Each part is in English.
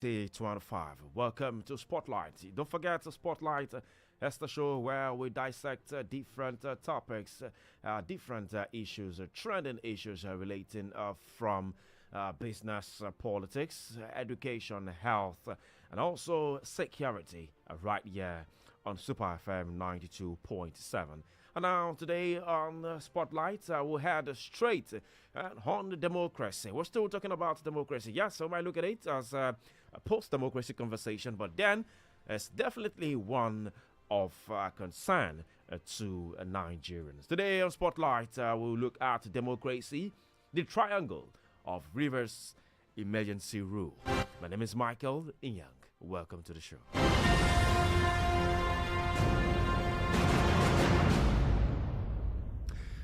T25. Welcome to Spotlight. Don't forget to Spotlight. That's the show where we dissect different topics, different issues, trending issues relating from business, politics, education, health, and also security right here on Super FM 92.7. And now, today on Spotlight, we'll head straight on the democracy. We're still talking about democracy. Yes, so we might look at it as a post-democracy conversation, but then it's definitely one of concern to Nigerians. Today on Spotlight, we'll look at democracy, the triangle of Rivers emergency rule. My name is Michael Inyang. Welcome to the show.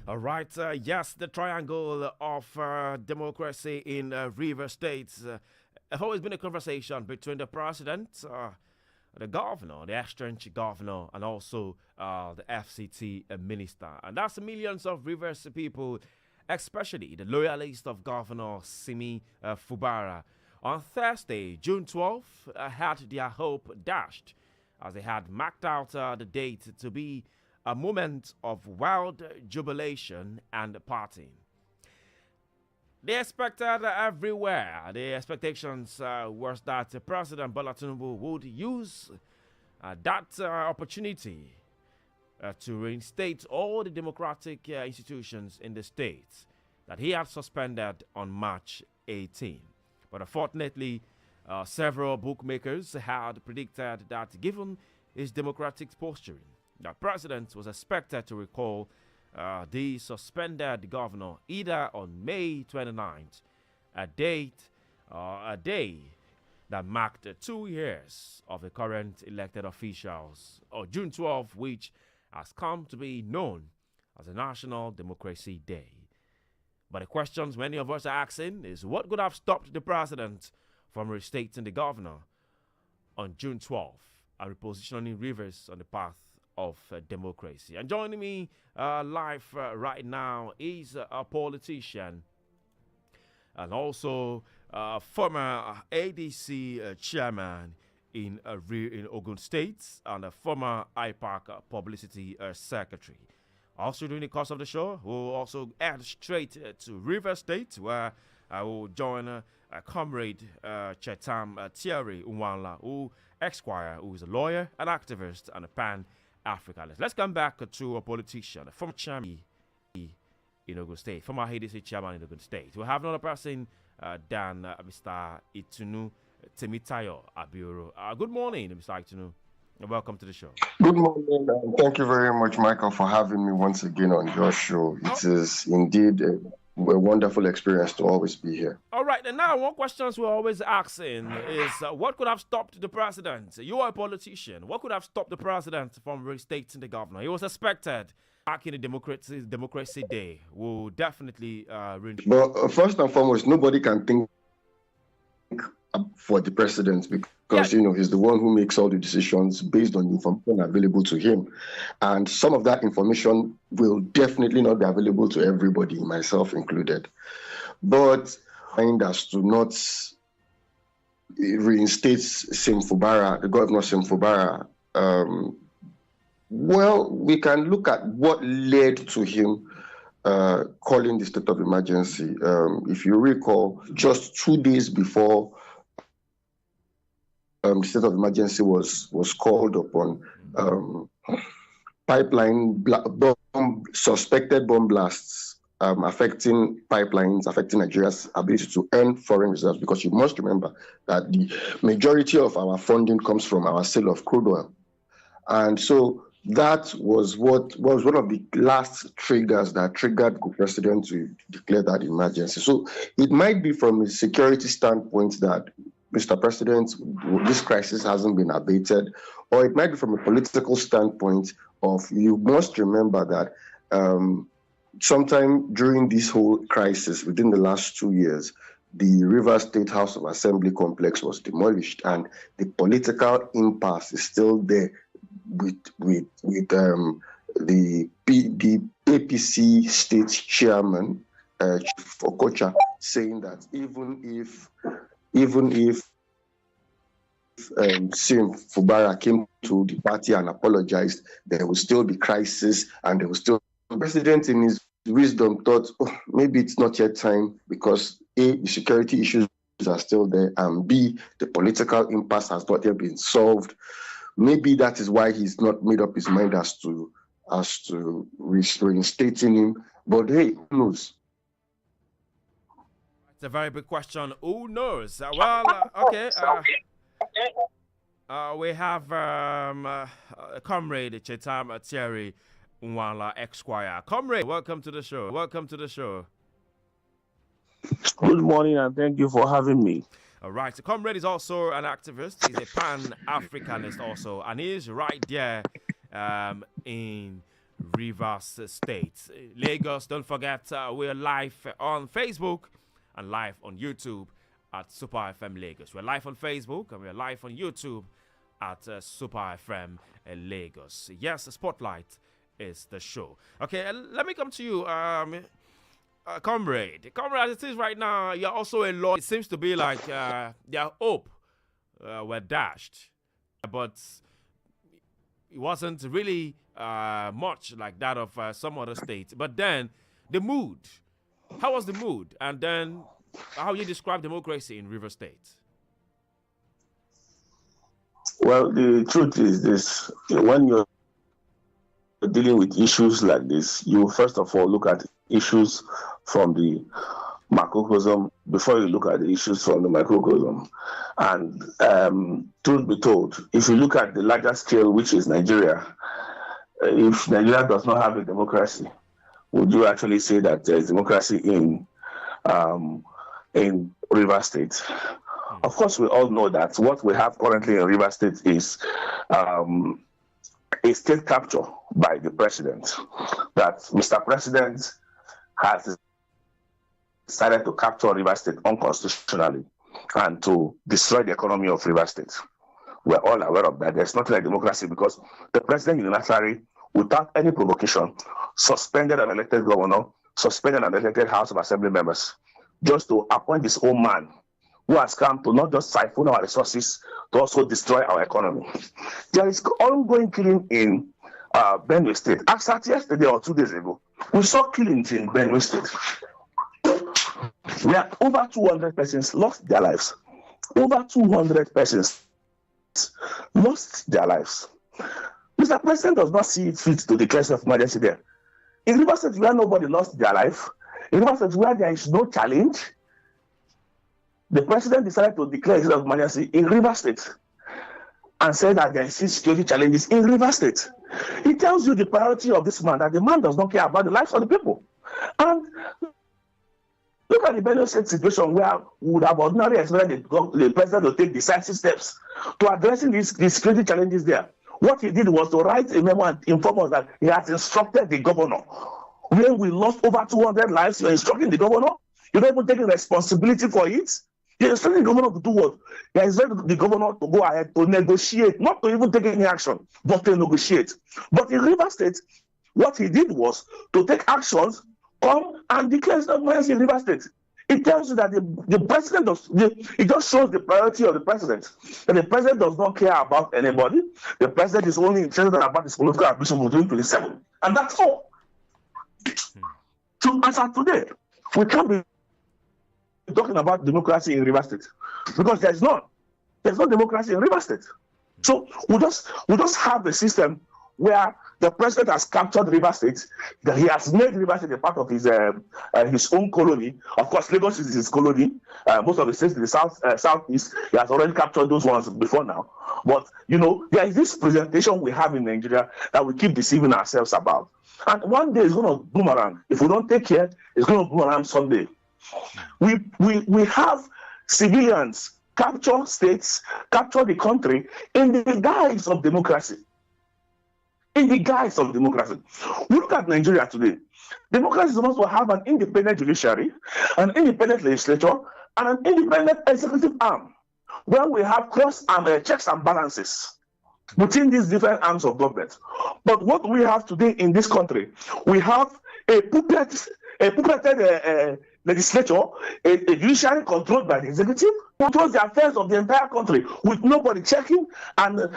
All right, yes, the triangle of democracy in River States have always been a conversation between the president, the governor, the exchange governor, and also the FCT minister. And that's millions of Rivers people, especially the loyalists of Governor Simi Fubara. On Thursday, June 12th, had their hope dashed as they had marked out the date to be a moment of wild jubilation and partying. They expected everywhere. The expectations was that President Bola Tinubu would use that opportunity to reinstate all the democratic institutions in the state that he had suspended on March 18. But unfortunately, several bookmakers had predicted that given his democratic posturing, the president was expected to recall the suspended governor either on May 29th, a day that marked 2 years of the current elected officials, or June 12th, which has come to be known as the National Democracy Day. But the questions many of us are asking is what could have stopped the president from restating the governor on June 12th and repositioning Rivers on the path of democracy. And joining me live right now is a politician and also former ADC chairman in Ogun State and a former IPAC publicity secretary. Also during the course of the show, we'll also head straight to River State where I will join Comrade Chetam Nwala, who Esquire, who is a lawyer, an activist, and a Pan-Africanist. Let's come back to a politician, a former chairman in Ogun State, former ADC chairman in Ogun State. We have another person than Mr. Itunu Temitayo Abioro. Good morning, Mr. Itunu, and welcome to the show. Good morning. Thank you very much, Michael, for having me once again on your show. It is indeed a wonderful experience to always be here. All right, and now one question we're always asking is what could have stopped the president? You are a politician. What could have stopped the president from restating the governor? He was expected back in the Democracy Day. Will definitely. But first and foremost, nobody can think for the president because he's the one who makes all the decisions based on the information available to him, and some of that information will definitely not be available to everybody, myself included. But find us to not reinstate Sim Fubara, the governor Sim Fubara. Well, we can look at what led to him calling the state of emergency. If you recall, just 2 days before the state of emergency was called upon, suspected bomb blasts affecting pipelines, affecting Nigeria's ability to earn foreign reserves, because you must remember that the majority of our funding comes from our sale of crude oil. And so that was what was one of the last triggers that triggered the president to declare that emergency. So it might be from a security standpoint that, Mr. President, this crisis hasn't been abated, or it might be from a political standpoint of, you must remember that sometime during this whole crisis, within the last 2 years, the Rivers State House of Assembly complex was demolished, and the political impasse is still there with the APC state chairman, Chief Okocha, saying that even if Sim Fubara came to the party and apologized, there will still be crisis and there will still. The president, in his wisdom, thought, oh, maybe it's not yet time because A, the security issues are still there, and B, the political impasse has not yet been solved. Maybe that is why he's not made up his mind as to reinstating him. But hey, who knows? It's a very big question. Who knows? Okay. We have Comrade Chetam Thierry Nwala Esquire. Comrade, welcome to the show. Good morning, and thank you for having me. All right. So Comrade is also an activist. He's a Pan-Africanist also, and he's right there in Rivers State. Lagos, don't forget, we're live on Facebook and live on YouTube at Super FM Lagos. We're live on Facebook and we're live on YouTube at Super FM Lagos. Yes, the Spotlight is the show. Okay, let me come to you, Comrade. Comrade, as it is right now, you're also a lawyer. It seems to be like their hope were dashed, but it wasn't really much like that of some other states. But then the mood, how was the mood? And then how you describe democracy in River State? Well, the truth is this: when you're dealing with issues like this, you first of all look at issues from the macrocosm before you look at the issues from the microcosm. And truth be told, if you look at the larger scale, which is Nigeria, if Nigeria does not have a democracy, would you actually say that there is democracy in River State? Of course, we all know that what we have currently in River State is a state capture by the president. That Mr. President has decided to capture River State unconstitutionally and to destroy the economy of River State. We're all aware of that. There's nothing like democracy because the president unilaterally, without any provocation, suspended an elected governor, suspended an elected House of Assembly members, just to appoint this old man who has come to not just siphon our resources, to also destroy our economy. There is ongoing killing in Benue State. As at yesterday or 2 days ago, we saw killings in Benue State. Where over 200 persons lost their lives. Over 200 persons lost their lives. Mr. President does not see it fit to declare state of emergency there. In River State where nobody lost their life, in River State where there is no challenge, the president decided to declare state of emergency in River State and said that there is security challenges in River State. It tells you the priority of this man, that the man does not care about the lives of the people. And look at the Benue State situation where we would have ordinarily expected the president to take decisive steps to addressing these security challenges there. What he did was to write a memo and inform us that he has instructed the governor. When we lost over 200 lives, you're instructing the governor? You're not even taking responsibility for it? You're instructing the governor to do what? You're instructing the governor to go ahead to negotiate, not to even take any action, but to negotiate. But in River State, what he did was to take actions, come and declare state of emergency in River State. It tells you that the president it just shows the priority of the president. That the president does not care about anybody. The president is only interested about his political ambition for 2027. And that's all. So as of today, we can't be talking about democracy in River State because there's no democracy in River State. So we just have a system where the president has captured River State, that he has made River State a part of his own colony. Of course, Lagos is his colony. Most of the states in the southeast, he has already captured those ones before now. But there is this presentation we have in Nigeria that we keep deceiving ourselves about. And one day it's going to boomerang. If we don't take care, it's going to boomerang someday. We have civilians capture states, capture the country in the guise of democracy. In the guise of democracy. We look at Nigeria today. Democracy is supposed to have an independent judiciary, an independent legislature, and an independent executive arm, where we have checks and balances between these different arms of government. But what we have today in this country, we have a puppeted legislature, a judiciary controlled by the executive, controls the affairs of the entire country with nobody checking and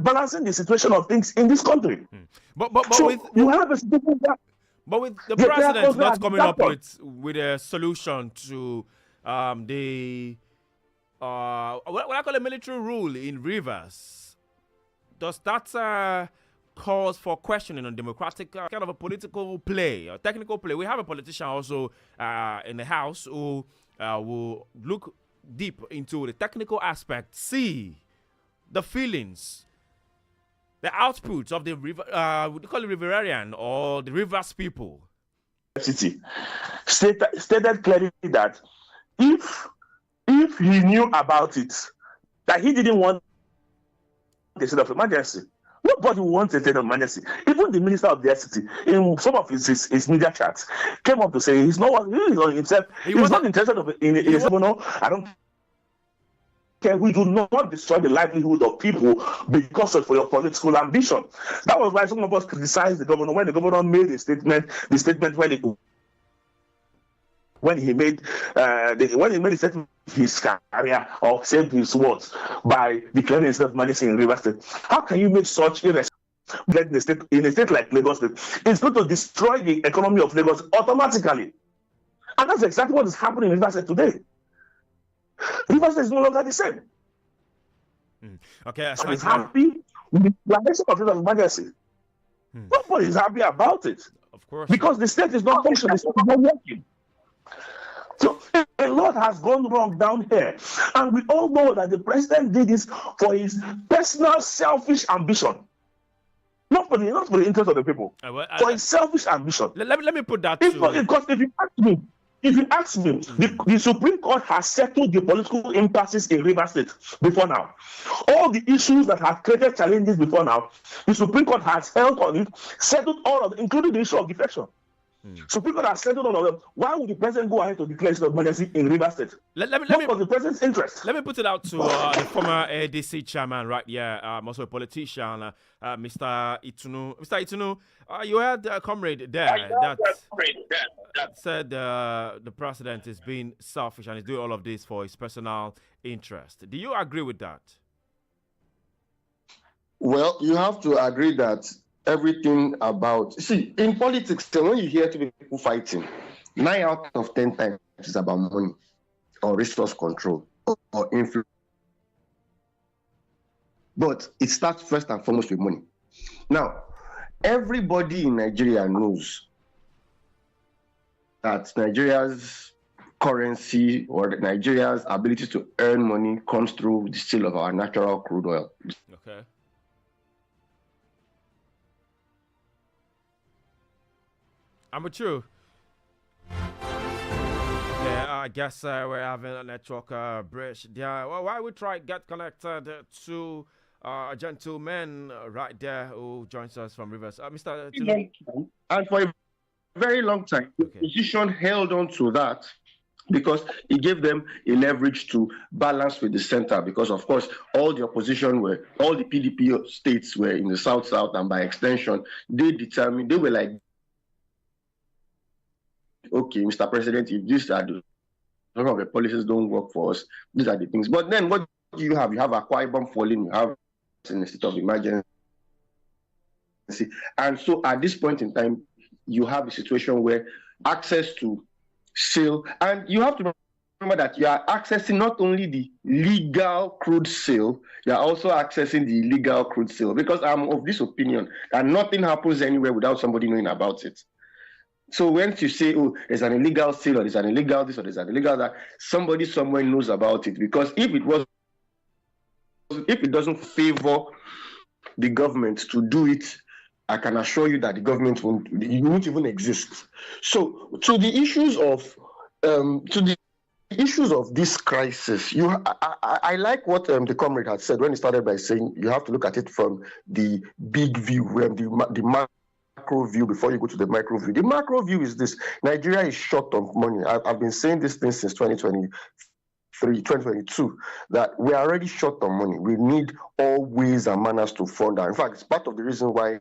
balancing the situation of things in this country. But So with you have a situation that but with the the entire president country not has coming up disaster. with a solution to the what I call a military rule in Rivers, does that cause for questioning on democratic kind of a political play, a technical play? We have a politician also in the House who will look deep into the technical aspect, see the feelings, the outputs of the river, we call it Riverian or the Rivers people. City stated clearly that if he knew about it, that he didn't want a state of emergency. Nobody wants a state of emergency. Even the minister of the city, in some of his media chats, came up to say he's not himself. He's not interested in a no. I don't care. We do not destroy the livelihood of people because of your political ambition. That was why some of us criticized the governor when the governor made a statement. The statement when he made the statement his career or saved his words by declaring himself emergency in Rivers State. How can you make such in a state like Lagos State? It's going to destroy the economy of Lagos automatically. And that's exactly what is happening in Rivers State today. Rivers State is no longer the same. Okay, so he's happy with the declaration of state of emergency. Nobody is happy about it. Of course. Because the state is not functioning, it's not working. So a lot has gone wrong down here. And we all know that the president did this for his personal selfish ambition. Not for the interest of the people. For his selfish ambition. Let me put that because if you ask me, the Supreme Court has settled the political impasses in Rivers State before now. All the issues that have created challenges before now, the Supreme Court has held on it, settled all of them, including the issue of defection. So people are settled on all of them. Why would the president go ahead to declare state of emergency in Rivers State? What was the president's interest? Let me put it out to the former ADC chairman right here, also a politician, Mr. Itunu. Mr. Itunu, you had a comrade there that said the president is being selfish and is doing all of this for his personal interest. Do you agree with that? Well, you have to agree that everything about, see, in politics, when you hear two people fighting, 9 out of 10 times is about money or resource control or influence. But it starts first and foremost with money. Now, everybody in Nigeria knows that Nigeria's currency or Nigeria's ability to earn money comes through the sale of our natural crude oil. Okay. I'm with you. Yeah, I guess we're having a network bridge. Yeah, well, why we try get connected to a gentleman right there who joins us from Rivers, Mr. And for a very long time, the opposition held on to that because it gave them a leverage to balance with the center. Because of course, all the PDP states were in the south, and by extension, they were like, okay, Mr. President, if these are the policies don't work for us, these are the things. But then what do you have? You have Akwa Ibom falling, you have in a state of emergency. And so at this point in time, you have a situation where access to sale, and you have to remember that you are accessing not only the legal crude sale, you are also accessing the illegal crude sale. Because I'm of this opinion that nothing happens anywhere without somebody knowing about it. So once you say, oh, there's an illegal sale, or there's an illegal this, or there's an illegal that, somebody somewhere knows about it. Because if it doesn't favor the government to do it, I can assure you that the government won't even exist. So to the issues of this crisis, I like what the comrade had said when he started by saying you have to look at it from the big view, the macro view before you go to the micro view. The macro view is this: Nigeria is short of money. I've been saying this thing since 2022, that we are already short on money. We need all ways and manners to fund that. In fact, it's part of the reason why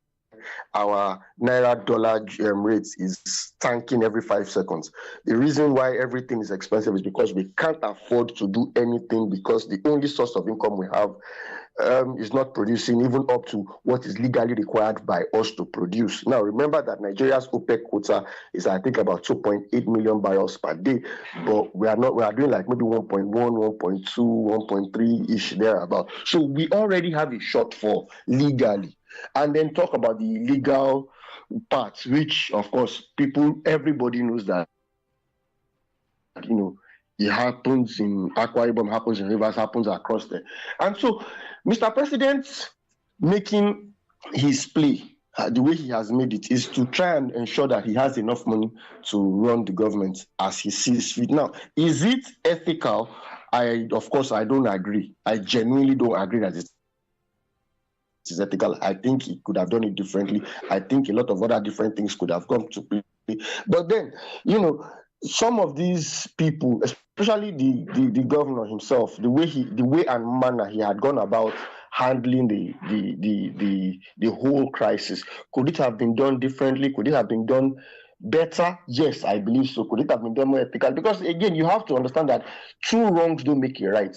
our naira dollar rates is tanking every 5 seconds. The reason why everything is expensive is because we can't afford to do anything, because the only source of income we have is not producing even up to what is legally required by us to produce. Now, remember that Nigeria's OPEC quota is, I think, about 2.8 million barrels per day, but we are doing like maybe 1.1, 1.2, 1.3-ish thereabout. So we already have a shortfall legally. And then talk about the legal parts, which, of course, everybody knows that, it happens in Akwa Ibom, happens in Rivers, happens across there. And so, Mr. President making his play, the way he has made it, is to try and ensure that he has enough money to run the government as he sees fit. Now, is it ethical? Of course, I don't agree. I genuinely don't agree that it is ethical. I think he could have done it differently. I think a lot of other different things could have come to play. But then, some of these people, especially the governor himself, the way and manner he had gone about handling the whole crisis, could it have been done differently? Could it have been done better? Yes, I believe so. Could it have been done more ethical? Because again, you have to understand that two wrongs don't make a right.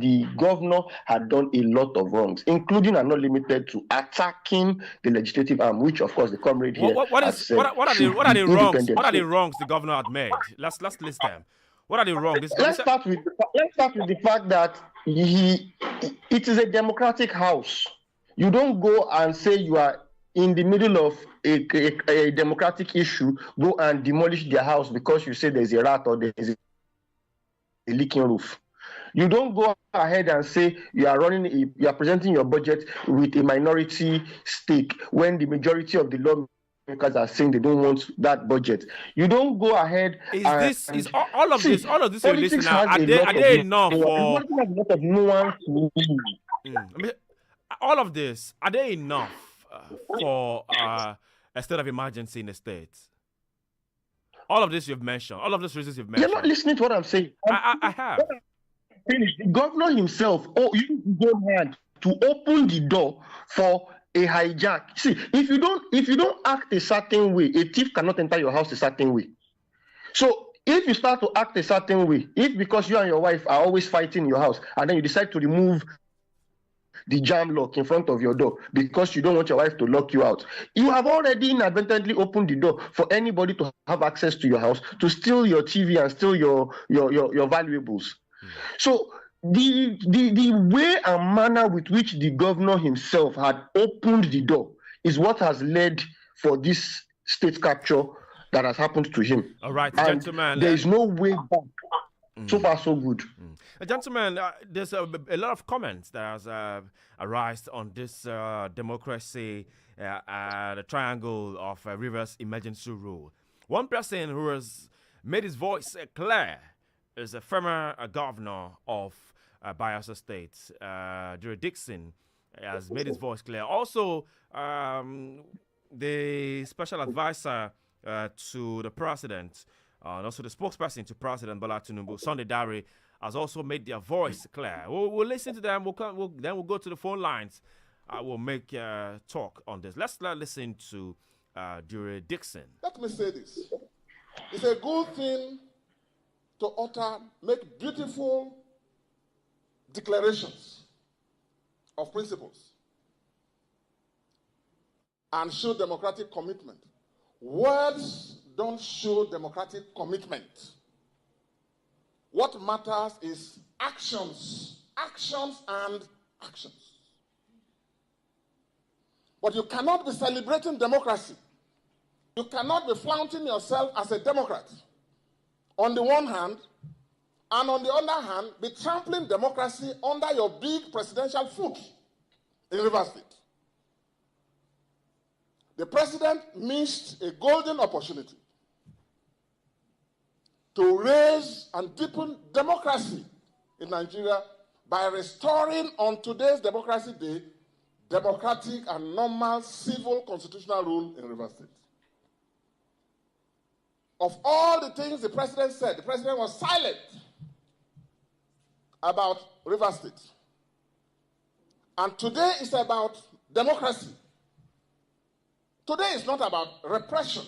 The governor had done a lot of wrongs, including and not limited to attacking the legislative arm, which, of course, the comrade here what are the wrongs? What are the wrongs the governor had made? Let's list them. What are the wrongs? Let's start with the fact that it is a democratic house. You don't go and say you are in the middle of a democratic issue, go and demolish their house because you say there's a rat or there's a leaking roof. You don't go ahead and say you are presenting your budget with a minority stake when the majority of the lawmakers are saying they don't want that budget. You don't go ahead. All of this you listen now, are they enough for all of this? Are they enough for a state of emergency in the states? All of this you've mentioned, all of these reasons you've mentioned. You're not listening to what I'm saying. I have. The governor himself, you go ahead to open the door for a hijack. See, if you don't act a certain way, a thief cannot enter your house a certain way. So if you start to act a certain way, if because you and your wife are always fighting in your house, and then you decide to remove the jam lock in front of your door because you don't want your wife to lock you out, you have already inadvertently opened the door for anybody to have access to your house, to steal your TV and steal your valuables. So the way and manner with which the governor himself had opened the door is what has led for this state capture that has happened to him. All right, and gentlemen. There is no way back. So far, so good. Gentlemen, there's a lot of comments that has arisen on this democracy, the triangle of Rivers emergency rule. One person who has made his voice clear is a former governor of Bayelsa State, Jerry Dixon, has made his voice clear. Also, the special advisor to the president, and also the spokesperson to President Tinubu, Sunday Dare, has also made their voice clear. We'll listen to them. Then we'll go to the phone lines. We'll make talk on this. Let's listen to Jerry Dixon. Let me say this: it's a good thing to make beautiful declarations of principles and show democratic commitment. Words don't show democratic commitment. What matters is actions, actions and actions. But you cannot be celebrating democracy. You cannot be flaunting yourself as a Democrat on the one hand, and on the other hand, be trampling democracy under your big presidential foot in Rivers State. The president missed a golden opportunity to raise and deepen democracy in Nigeria by restoring on today's Democracy Day democratic and normal civil constitutional rule in Rivers State. Of all the things the president said, the president was silent about Rivers State. And today is about democracy. Today is not about repression.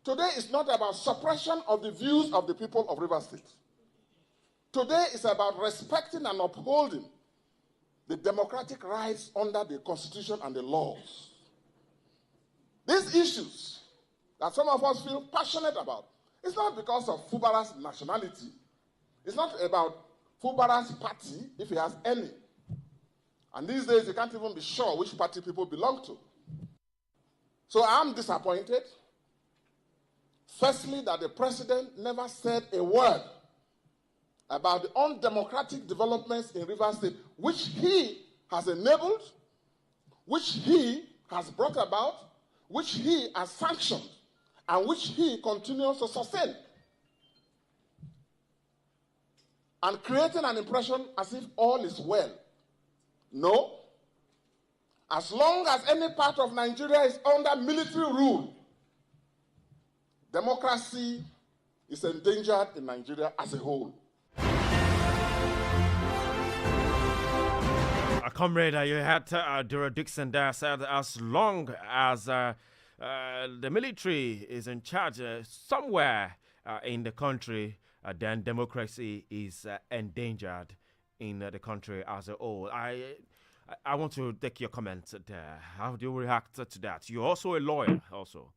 Today is not about suppression of the views of the people of Rivers State. Today is about respecting and upholding the democratic rights under the Constitution and the laws. These issues that some of us feel passionate about, it's not because of Fubara's nationality. It's not about Fubara's party, if he has any. And these days, you can't even be sure which party people belong to. So I'm disappointed. Firstly, that the president never said a word about the undemocratic developments in Rivers State, which he has enabled, which he has brought about, which he has sanctioned, and which he continues to sustain. And creating an impression as if all is well. No. As long as any part of Nigeria is under military rule, democracy is endangered in Nigeria as a whole. Comrade, you had Dura Dixon there said as long as the military is in charge somewhere in the country, then democracy is endangered in the country as a whole. I want to take your comment there. How do you react to that? You're also a lawyer, also.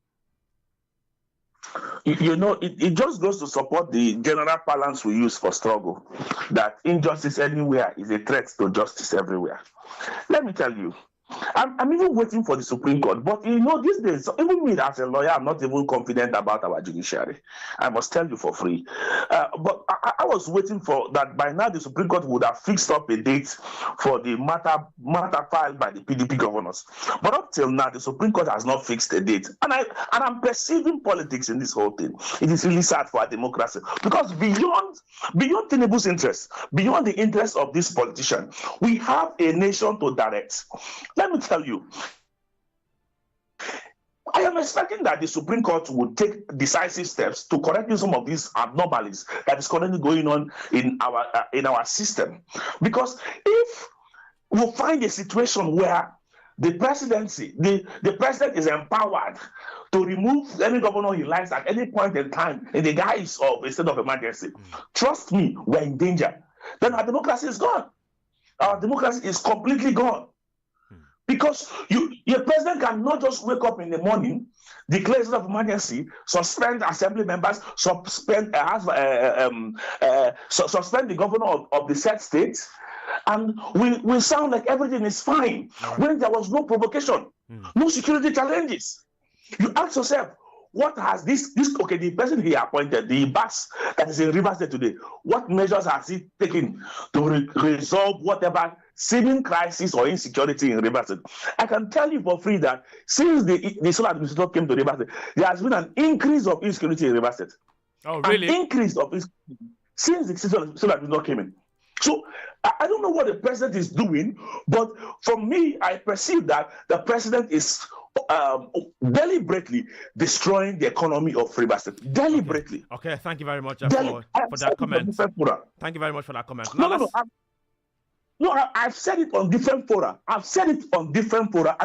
You know, it just goes to support the general balance we use for struggle, that injustice anywhere is a threat to justice everywhere. Let me tell you, I'm even waiting for the Supreme Court, but you know, these days, even me as a lawyer, I'm not even confident about our judiciary. I must tell you for free. But I was waiting for that by now the Supreme Court would have fixed up a date for the matter filed by the PDP governors. But up till now, the Supreme Court has not fixed a date. And I'm perceiving politics in this whole thing. It is really sad for our democracy. Because beyond Tinubu's interests, beyond the interests of this politician, we have a nation to direct. Let me tell you, I am expecting that the Supreme Court would take decisive steps to correct some of these anomalies that is currently going on in our system. Because if we find a situation where the presidency, the president is empowered to remove any governor he likes at any point in time in the guise of a state of emergency, trust me, we're in danger. Then our democracy is gone. Our democracy is completely gone. Because your president cannot just wake up in the morning, declare a state of emergency, suspend assembly members, suspend the governor of the said state, and we sound like everything is fine when there was no provocation, no security challenges. You ask yourself, what has the person he appointed, the boss that is in Rivers State today, what measures has he taken to resolve whatever seeming crisis or insecurity in Rivers State? I can tell you for free that since the sole administrator came to Rivers State, there has been an increase of insecurity in Rivers State. Oh, really? An increase of insecurity since the sole administrator came in. So I don't know what the president is doing, but for me, I perceive that the president is deliberately destroying the economy of Rivers State. Deliberately. Okay, thank you very much for that comment. Thank you very much for that comment. I've said it on different fora. And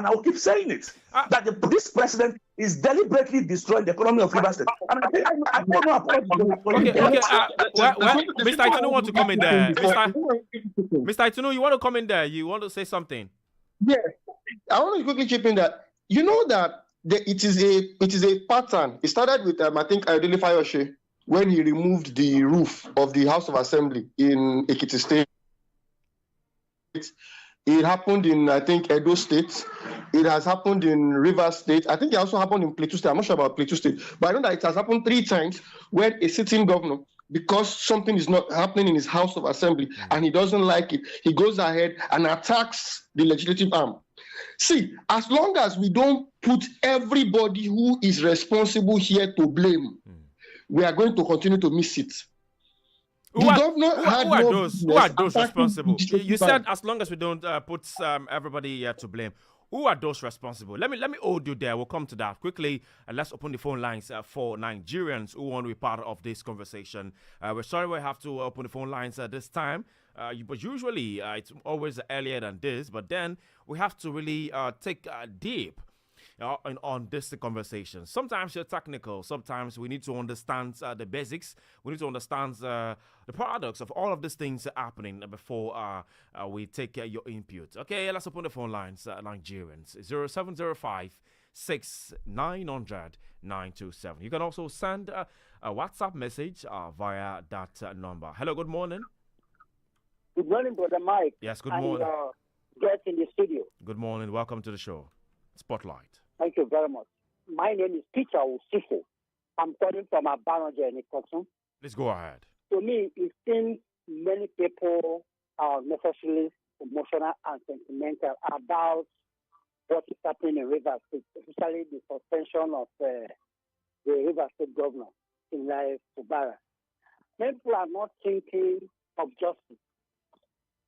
I will keep saying it. That this president is deliberately destroying the economy of Rivers State. And I don't know about Mr. Itunu want to come in there. Mr. Itunu, you want to come in there? You want to say something? Yeah, I want to quickly chip in that. You know that it is a pattern. It started with I think Ayodele Fayose when he removed the roof of the House of Assembly in Ekiti State. It happened in, I think, Edo State. It has happened in Rivers State. I think it also happened in Plateau State. I'm not sure about Plateau State. But I know that it has happened 3 times when a sitting governor, because something is not happening in his House of Assembly and he doesn't like it, he goes ahead and attacks the legislative arm. See, as long as we don't put everybody who is responsible here to blame, we are going to continue to miss it. Who are those responsible? You said as long as we don't put everybody to blame. Who are those responsible? Let me hold you there. We'll come to that quickly. Let's open the phone lines for Nigerians who want to be part of this conversation. We're sorry we have to open the phone lines this time. But usually it's always earlier than this. But then we have to really take deep on this conversation. Sometimes you're technical. Sometimes we need to understand the basics. We need to understand the paradox of all of these things happening before we take your input. Okay, let's open the phone lines, Nigerians. 0705 6900 927. You can also send a WhatsApp message via that number. Hello, good morning. Good morning, Brother Mike. Yes, good morning. Guest in the studio. Good morning. Welcome to the show. Spotlight. Thank you very much. My name is Peter Usifo. I'm calling from Abanoja in Ikosun. Let's go ahead. To me, it seems many people are necessarily emotional and sentimental about what is happening in Rivers State, especially the suspension of the Rivers State governor, Fubara. Many people are not thinking of justice.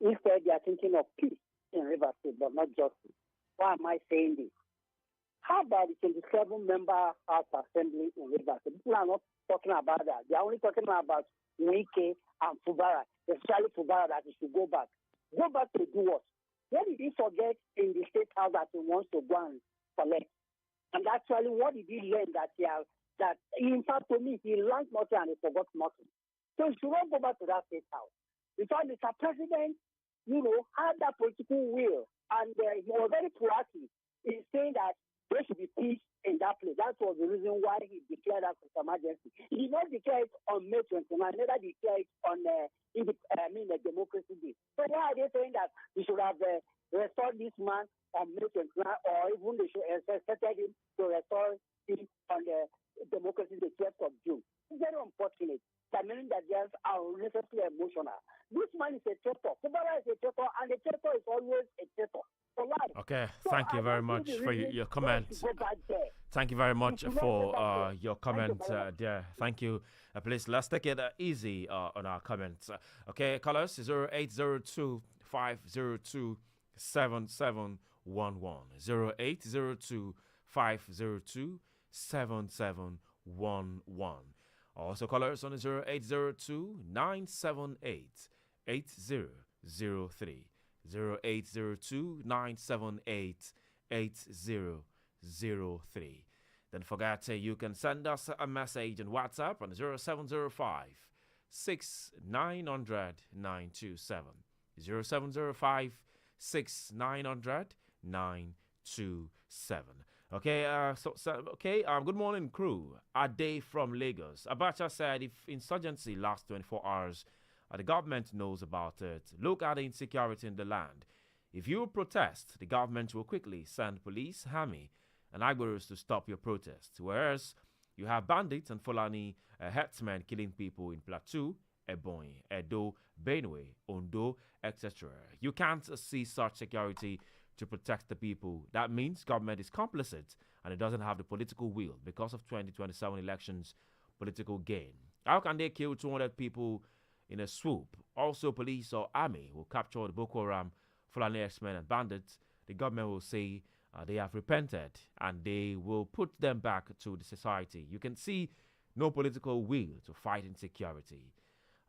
Instead, they are thinking of peace in Rivers State, but not justice. Why am I saying this? How about the 27-member House Assembly in Rivers State? People are not talking about that. They are only talking about Wike and Fubara, especially Fubara, that he should go back. Go back to do what? What did he forget in the State House that he wants to go and collect? And actually, what did he learn that in fact, to me, he learned nothing and he forgot nothing. So he should not go back to that State House. Because Mr. President, had that political will, and he was very proactive in saying that there should be peace in that place. That was the reason why he declared that as emergency. He did not declare it on May 29, neither declared it on the Democracy Day. So why are they saying that we should have restored this man on May 29, or even they should have expected him to restore him on the Democracy Day, 12th of June? It's very unfortunate. That meaning that they are unnecessarily emotional. This man is a traitor. Fubara is a traitor, and the traitor is always a traitor. Okay, thank you very much for your comment. Thank you very much for your comment there. Thank you. Please, let's take it easy on our comments. Okay, callers, 0802 502 7711. 0802 502 7711. Also, callers on 0802 978 8003. 0802 978 8003. Don't forget you can send us a message on WhatsApp on 0705 6900 927. 0705 6900 927. Okay, good morning, crew. Ade from Lagos. Abacha said if insurgency lasts 24 hours, the government knows about it. Look at the insecurity in the land. If you protest, the government will quickly send police, army, and Agboros to stop your protest. Whereas you have bandits and Fulani herdsmen killing people in Plateau, Ebonyi, Edo, Benue, Ondo, etc. You can't see such security to protect the people. That means government is complicit and it doesn't have the political will because of 2027 elections political gain. How can they kill 200 people in a swoop? Also, police or army will capture the Boko Haram, Fulani herdsmen and bandits. The government will say they have repented and they will put them back to the society. You can see no political will to fight insecurity.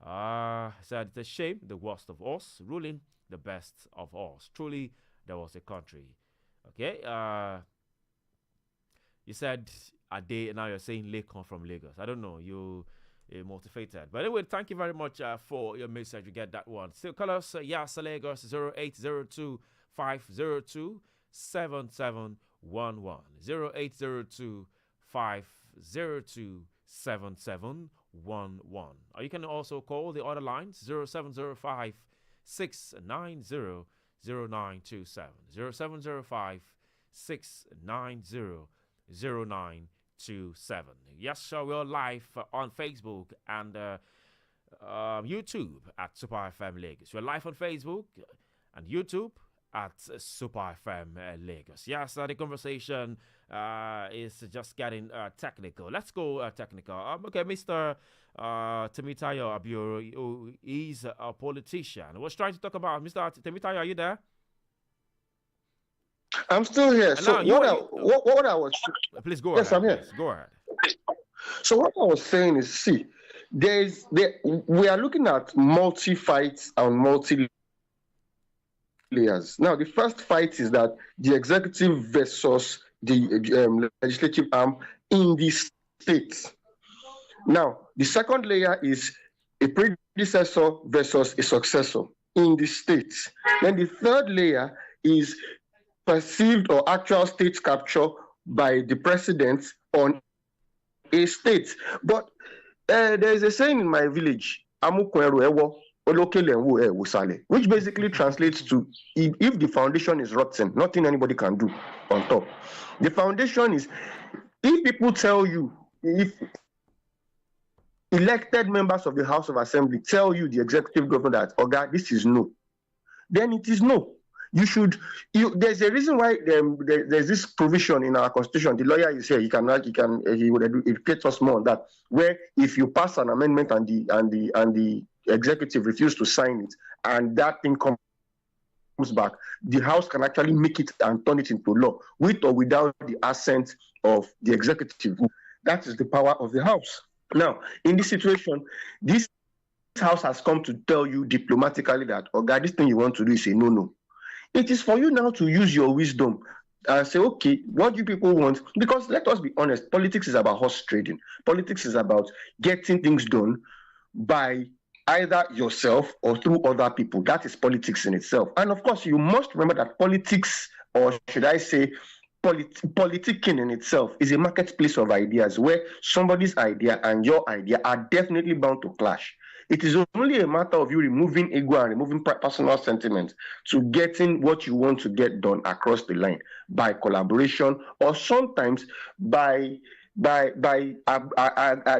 Said it's a shame, the worst of us ruling the best of us. Truly, there was a country. Okay. You said a day, now you're saying Lake from Lagos. I don't know. You motivated. But anyway, thank you very much for your message. You get that one. Still call us, Yes, Lagos 0802 502 7711. 0802 502 7711. Or you can also call the other lines 0705 690 0927. 0705 690 0927. Yes, sir, we're live on Facebook and YouTube at Super FM Lagos. We're live on Facebook and YouTube at Super FM Lagos. Yes, the conversation is just getting technical. Let's go technical. Okay, Mr. Temitayo Abioro, who is a politician. I was trying to talk about Mr. Temitayo. Are you there? I'm still here. So what I was... Please go ahead. Yes, I'm here. Please, go ahead. So what I was saying is, see, we are looking at multi-fights and multi-layers. Now, the first fight is that the executive versus the legislative arm in the state. Now, the second layer is a predecessor versus a successor in the state. Then the third layer is perceived or actual state capture by the president on a state. But there is a saying in my village, which basically translates to, if the foundation is rotten, nothing anybody can do on top. The foundation is, if people tell you, if elected members of the House of Assembly tell you, the executive governor, that, Oga, this is no, then it is no. There's a reason why there's this provision in our constitution. The lawyer is here. He would educate us more on that. Where if you pass an amendment and the executive refuse to sign it, and that thing comes back, the House can actually make it and turn it into law, with or without the assent of the executive. That is the power of the House. Now, in this situation, this House has come to tell you diplomatically that, Oga, this thing you want to do is a no. It is for you now to use your wisdom and say, okay, what do you people want? Because let us be honest, politics is about horse trading. Politics is about getting things done by either yourself or through other people. That is politics in itself. And of course, you must remember that politics, or should I say, politicking in itself, is a marketplace of ideas where somebody's idea and your idea are definitely bound to clash. It is only a matter of you removing ego and removing personal sentiment to getting what you want to get done across the line by collaboration, or sometimes by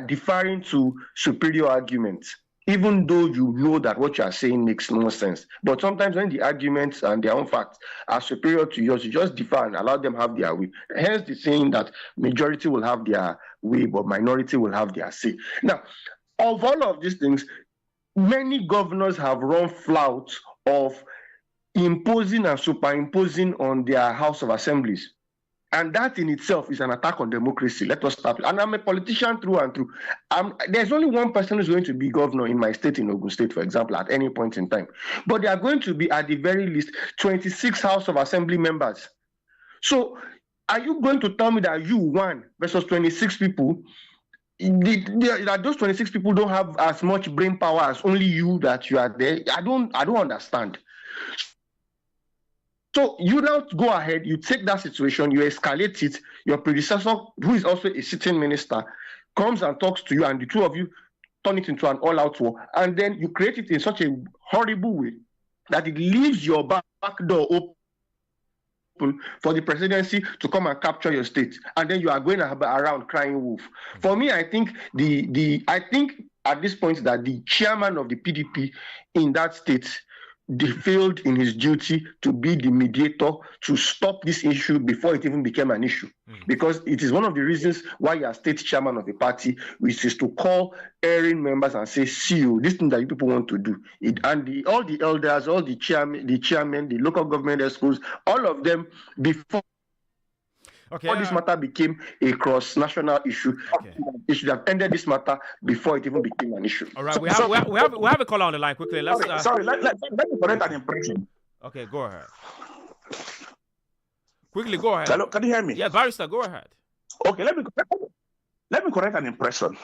deferring to superior arguments, even though you know that what you are saying makes no sense. But sometimes when the arguments and their own facts are superior to yours, you just defer and allow them have their way. Hence the saying that majority will have their way, but minority will have their say. Now, of all of these things, many governors have run flout of imposing and superimposing on their House of Assemblies. And that in itself is an attack on democracy. Let us start. And I'm a politician through and through. There's only one person who's going to be governor in my state, in Ogun State, for example, at any point in time. But there are going to be, at the very least, 26 House of Assembly members. So are you going to tell me that you, one versus 26 people, that those 26 people don't have as much brain power as only you, that you are there? I don't understand. So you now go ahead, you take that situation, you escalate it. Your predecessor, who is also a sitting minister, comes and talks to you, and the two of you turn it into an all-out war. And then you create it in such a horrible way that it leaves your back door open for the presidency to come and capture your state, and then you are going around crying wolf. For me, I think I think at this point that the chairman of the PDP in that state, they failed in his duty to be the mediator to stop this issue before it even became an issue. Because it is one of the reasons why you are state chairman of the party, which is to call erring members and say, see you, this thing that you people want to do. All the elders, all the chairmen, the local government schools, all of them, before this matter became a cross-national issue, it should have ended this matter before it even became an issue. All right, we have a caller on the line quickly. Let's let me correct an impression. Okay, go ahead. Quickly, go ahead. Hello, can you hear me? Yeah, Barrister, go ahead. Okay, let me correct an impression,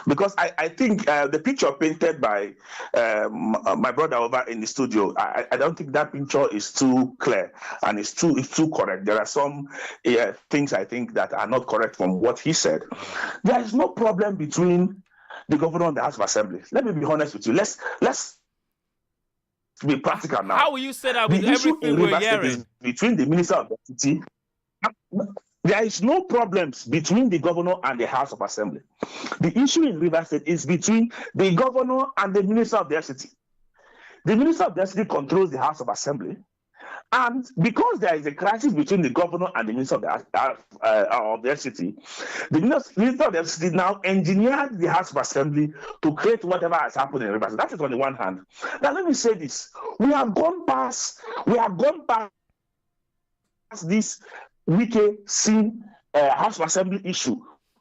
because I think the picture painted by my brother over in the studio, I don't think that picture is too clear and it's too correct. There are some things I think that are not correct from what he said. There is no problem between the governor and the House of Assembly. Let me be honest with you. Let's be practical now. How will you say that with everything we're hearing? Between the Minister of the City, there is no problems between the governor and the House of Assembly. The issue in Rivers State is between the governor and the Minister of the City. The Minister of the City controls the House of Assembly, and because there is a crisis between the governor and the Minister of the City, the Minister of the City now engineered the House of Assembly to create whatever has happened in Rivers. That is on the one hand. Now let me say this: we have gone past this Wike House of Assembly issue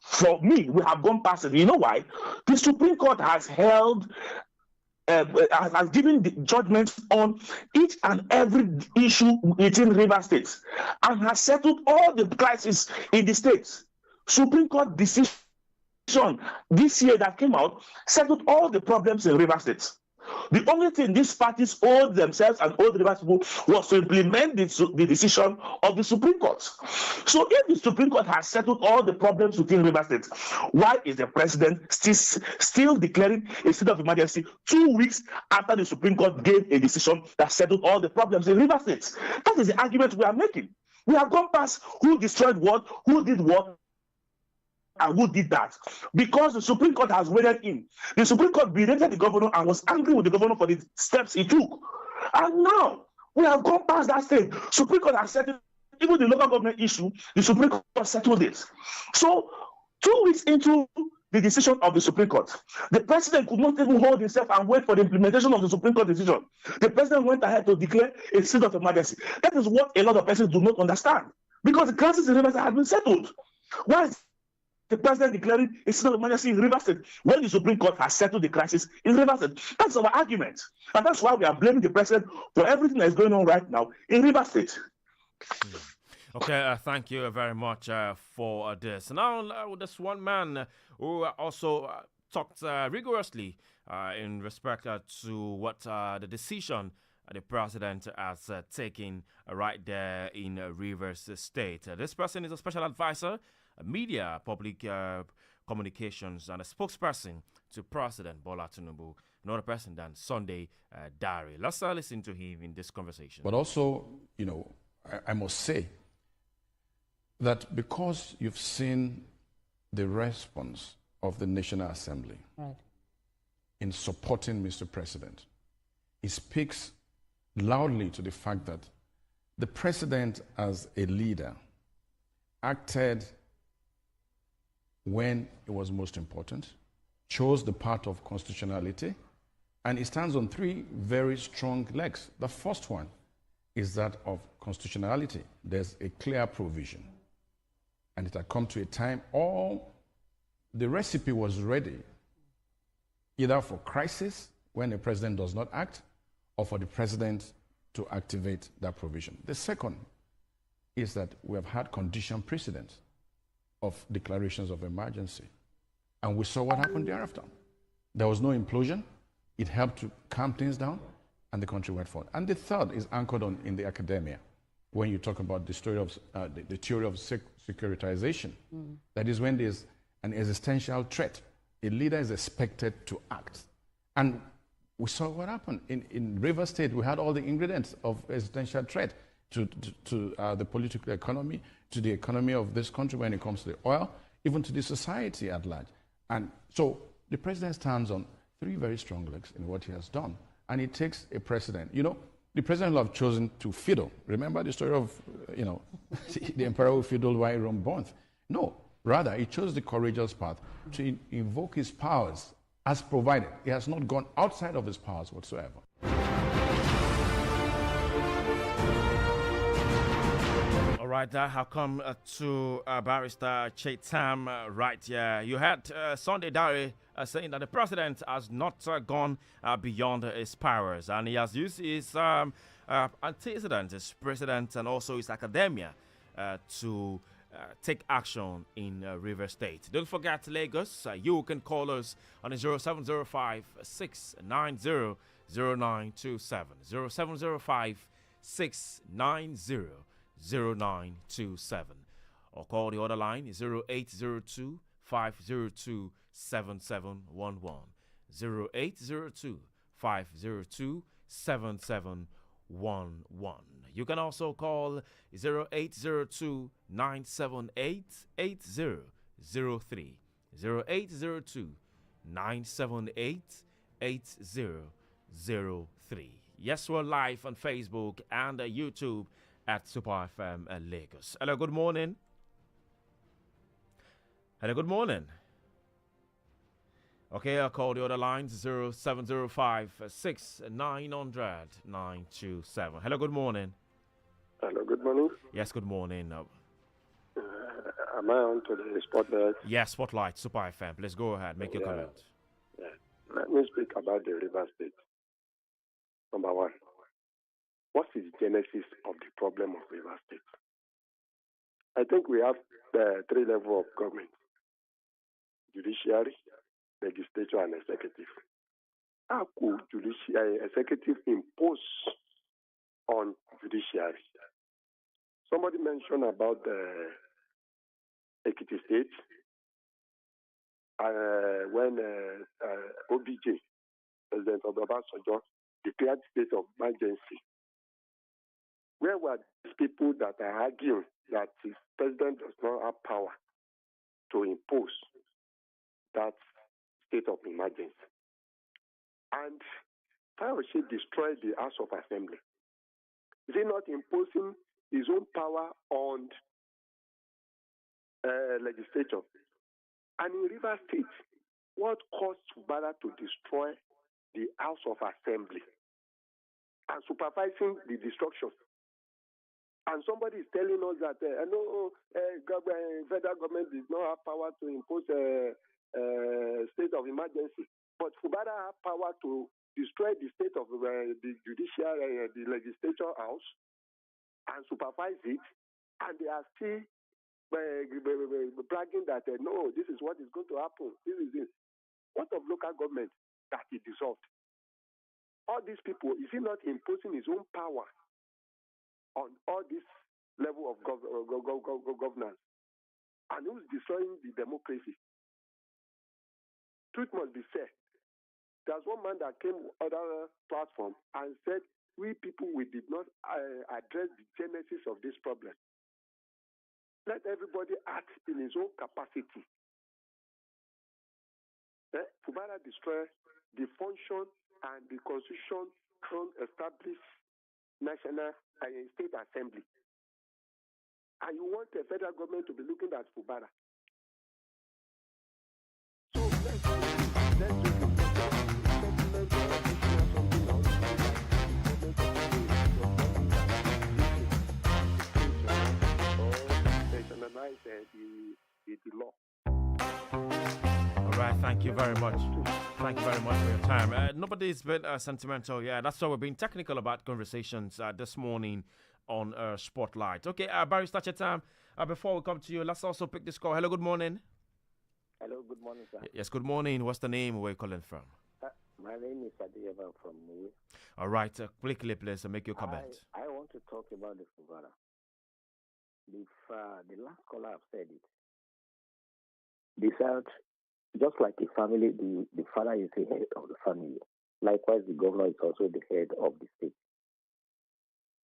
For me, we have gone past it. You know why? The Supreme Court has held has given the judgments on each and every issue within River State and has settled all the crises in the states. Supreme Court decision this year that came out settled all the problems in River State. The only thing these parties owed themselves and owed the River people was to implement the decision of the Supreme Court. So if the Supreme Court has settled all the problems within River State, why is the president still declaring a state of emergency 2 weeks after the Supreme Court gave a decision that settled all the problems in River State? That is the argument we are making. We have gone past who destroyed what, who did what, and who did that, because the Supreme Court has waded in. The Supreme Court berated the governor and was angry with the governor for the steps he took. And now we have gone past that stage. Supreme Court has settled even the local government issue. The Supreme Court settled it. So 2 weeks into the decision of the Supreme Court, the president could not even hold himself and wait for the implementation of the Supreme Court decision. The president went ahead to declare a state of emergency. That is what a lot of persons do not understand, because the crisis in Rivers has been settled. Why is the president declaring a state of emergency in Rivers State when the Supreme Court has settled the crisis in Rivers State? That's our argument. And that's why we are blaming the president for everything that is going on right now in Rivers State. Okay, thank you very much for this. Now, this one man who also talked rigorously in respect to what the decision the president has taken right there in Rivers State. This person is a special advisor, media, public communications, and a spokesperson to President Bola Tinubu, not a person than Sunday Dari. Let's listen to him in this conversation. But also, I must say that because you've seen the response of the National Assembly in supporting Mr. President, it speaks loudly to the fact that the president as a leader acted when it was most important, chose the path of constitutionality, and it stands on three very strong legs. The first one is that of constitutionality. There's a clear provision. And it had come to a time all the recipe was ready, either for crisis when the president does not act, or for the president to activate that provision. The second is that we have had condition precedent of declarations of emergency. And we saw what happened thereafter. There was no implosion. It helped to calm things down, and the country went forward. And the third is anchored in the academia, when you talk about the story of the theory of securitization. That is when there's an existential threat. A leader is expected to act. And we saw what happened. In Rivers State, we had all the ingredients of existential threat to the political economy, to the economy of this country when it comes to the oil, even to the society at large. And so the president stands on three very strong legs in what he has done. And it takes a precedent. The president will have chosen to fiddle. Remember the story of, the emperor who fiddled while Rome burned? No, rather, he chose the courageous path to invoke his powers as provided. He has not gone outside of his powers whatsoever. All right, I have come to Barrister Chetam right here. You had Sunday Dari saying that the president has not gone beyond his powers, and he has used his antecedents, his president, and also his academia to take action in River State. Don't forget Lagos. You can call us on 0705 690 0927. 0705 690 0927, or call the other line 0802 502 7711. 0802 502 7711. You can also call 0802 978 8003. 0802 978 8003. Yes, we're live on Facebook and YouTube at Super FM Lagos. Hello, good morning. Hello, good morning. Okay, I'll call the other lines 0705 690 927. Hello, good morning. Hello, good morning. Yes, good morning. Am I on to the spotlight? Yes, Spotlight, Super FM. Let's go ahead. Make your comment. Yeah. Let me speak about the River State. Number one, what is the genesis of the problem of River State? I think we have the three levels of government: judiciary, legislature, and executive. How could executive impose on judiciary? Somebody mentioned about the Ekiti State when OBJ, President Obasanjo, declared state of emergency. Where were these people that are arguing that the president does not have power to impose that state of emergency? And Fayose destroyed the House of Assembly. Is he not imposing his own power on legislature? And in River State, what caused Fubara to destroy the House of Assembly and supervising the destruction? And somebody is telling us that federal government does not have power to impose a state of emergency. But Fubara have power to destroy the state of the judiciary, the legislature house, and supervise it. And they are still bragging that, no, this is what is going to happen. This is it. What of local government that he dissolved? All these people, is he not imposing his own power on all this level of governance? And who's destroying the democracy? Truth must be said. There's one man that came on other platform and said, we people, we did not address the genesis of this problem. Let everybody act in his own capacity. Fubara destroyed the function and the constitution from established national and state assembly. And you want the federal government to be looking at Fubara. So let's do the law. All right, thank you very much. Thank you very much for your time. Nobody's been sentimental. Yeah, that's why we've been technical about conversations this morning on Spotlight. Okay, Barrister Chetam, before we come to you, let's also pick this call. Hello, good morning. Hello, good morning, sir. Yes, good morning. What's the name? Where are you calling from? My name is Adeyeva from Niwe. All right, quickly, please, make your comment. I want to talk about the Fubara. The last caller have said it. They said, just like a family, the father is the head of the family. Likewise, the governor is also the head of the state.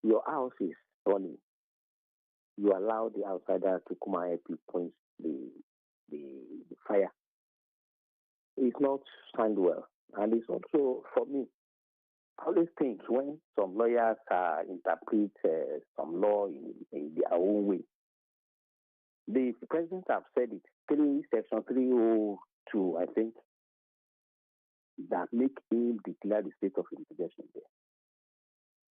Your house is running. You allow the outsider to come and help you quench the fire. It's not sound well. And it's also, for me, I always think when some lawyers interpret some law in their own way, the president have said it, section 302, I think, that make him declare the state of emergency there.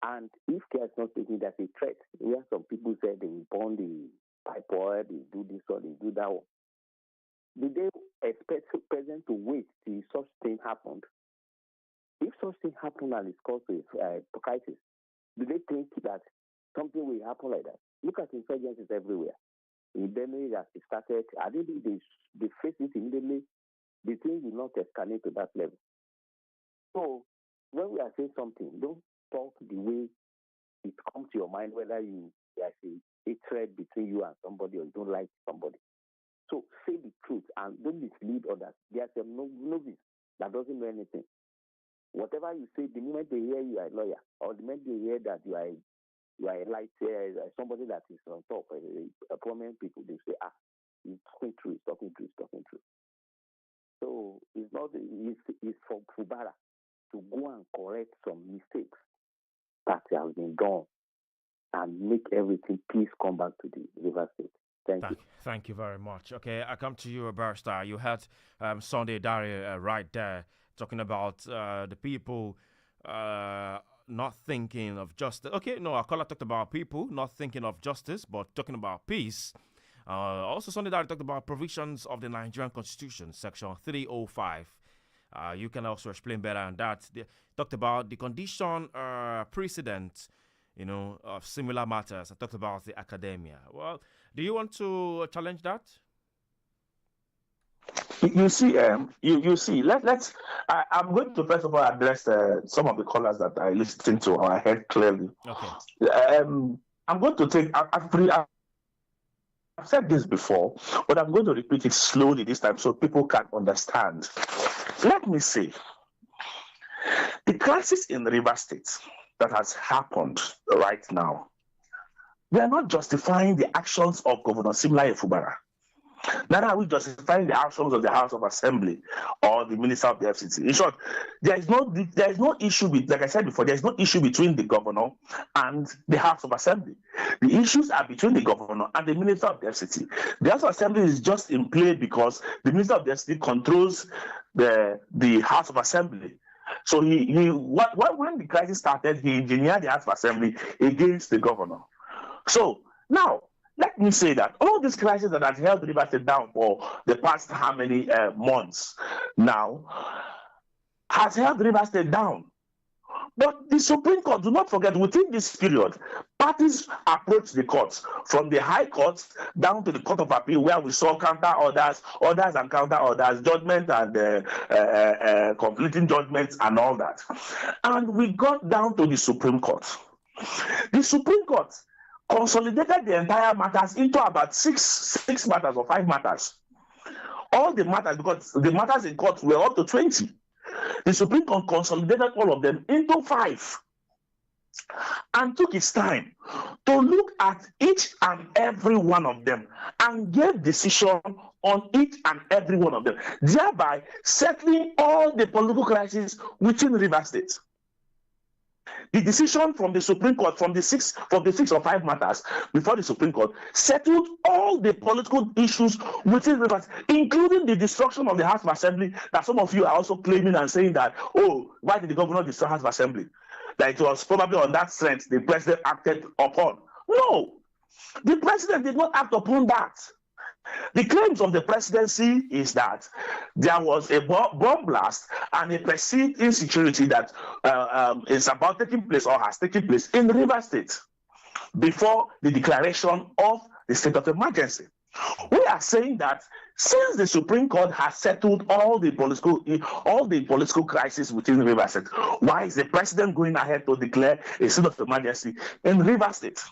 And if care is not taken as a threat, where some people say they will burn the pipe oil, they do this or they do that one, do they expect the president to wait till such thing happened? If such thing happen and it's caused a crisis, do they think that something will happen like that? Look at insurgencies everywhere. In Benue, that it started, I think they face it immediately. The thing will not escalate to that level. So, when we are saying something, don't talk the way it comes to your mind, whether there's a thread between you and somebody or you don't like somebody. So, say the truth and don't mislead others. There's a novice that doesn't know anything. Whatever you say, the moment they hear you are a lawyer, or the moment they hear that you are a light, somebody that is on top, a prominent people, they say, he's talking true, he's talking true, he's talking true. So it's for Fubara to go and correct some mistakes that have been done and make everything, peace come back to the River State. Thank you. Thank you very much. Okay, I come to you, Barrister. You had Sunday Dari right there talking about the people not thinking of justice. Okay, no, our caller talked about people not thinking of justice, but talking about peace. Also, Sunday that talked about provisions of the Nigerian Constitution, Section 305. You can also explain better on that. They talked about the condition precedent, of similar matters. I talked about the academia. Well, do you want to challenge that? You see, you see. I'm going to first of all address some of the callers that I listened to or I heard clearly. Okay. I'm going to take. I've said this before, but I'm going to repeat it slowly this time so people can understand. Let me say, the crisis in Rivers State that has happened right now, we are not justifying the actions of Governor Simlaye Fubara. Neither are we justifying the actions of the House of Assembly or the Minister of the FCT. In short, there is no issue with, like I said before, there is no issue between the governor and the House of Assembly. The issues are between the governor and the Minister of the FCT. The House of Assembly is just in play because the Minister of the FCT controls the House of Assembly. So when the crisis started, he engineered the House of Assembly against the governor. So now, let me say that all these crises that have held Rivers State down for the past how many months now has held Rivers State down. But the Supreme Court, do not forget, within this period, parties approached the courts, from the High Court down to the Court of Appeal, where we saw counter orders and counter orders, judgment and completing judgments and all that. And we got down to the Supreme Court. The Supreme Court consolidated the entire matters into about six matters or 5 matters. All the matters, because the matters in court were up to 20. The Supreme Court consolidated all of them into 5 and took its time to look at each and every one of them and gave decision on each and every one of them, thereby settling all the political crises within Rivers State. The decision from the Supreme Court, from the six or 5 matters before the Supreme Court, settled all the political issues within Rivers, including the destruction of the House of Assembly that some of you are also claiming and saying that, oh, why did the governor destroy the House of Assembly? That it was probably on that strength the president acted upon. No, the president did not act upon that. The claims of the presidency is that there was a bomb blast and a perceived insecurity that is about taking place or has taken place in Rivers State before the declaration of the state of emergency. We are saying that since the Supreme Court has settled all the political crises within Rivers State, why is the president going ahead to declare a state of emergency in Rivers State?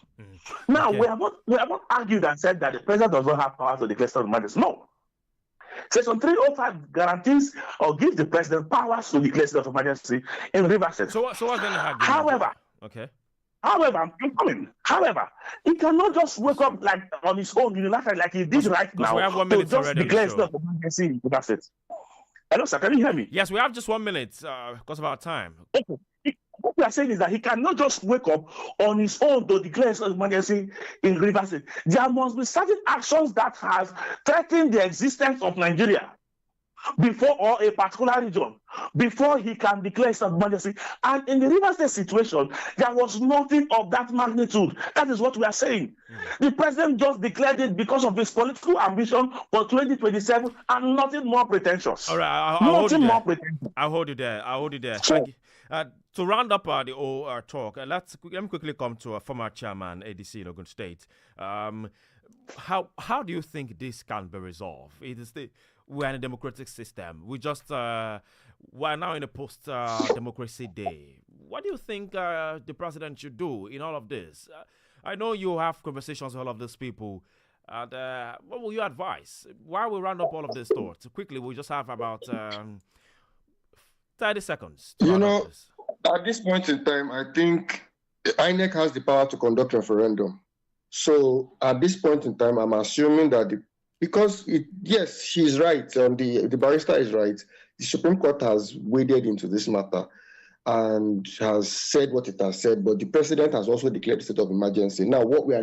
Now, we have not argued and said that the president does not have power to declare state of emergency. No. Section 305 guarantees or gives the president powers to declare state of emergency in Rivers State. So what's the argument? However, I'm coming. However, he cannot just wake up like on his own unilaterally, like he did right now, to just declare state of emergency in Rivers State. Hello, sir. Can you hear me? Yes, we have just 1 minute because of our time. Okay. What we are saying is that he cannot just wake up on his own to declare state of emergency in Rivers State. There must be certain actions that have threatened the existence of Nigeria before, or a particular region, before he can declare state of emergency. And in the Rivers State situation, there was nothing of that magnitude. That is what we are saying. The president just declared it because of his political ambition for 2027 and nothing more pretentious. All right, I'll hold you there. So, to round up the whole talk, let me quickly come to a former chairman, ADC in Ogun State. How do you think this can be resolved? We're in a democratic system. We're now in a post-democracy day. What do you think the president should do in all of this? I know you have conversations with all of these people. And what will you advise? While we round up all of these thoughts, quickly, we just have about 30 seconds. At this point in time, I think INEC has the power to conduct referendum. So at this point in time, I'm assuming that yes, she's right. The barrister is right. The Supreme Court has waded into this matter and has said what it has said, but the president has also declared a state of emergency. Now, what we are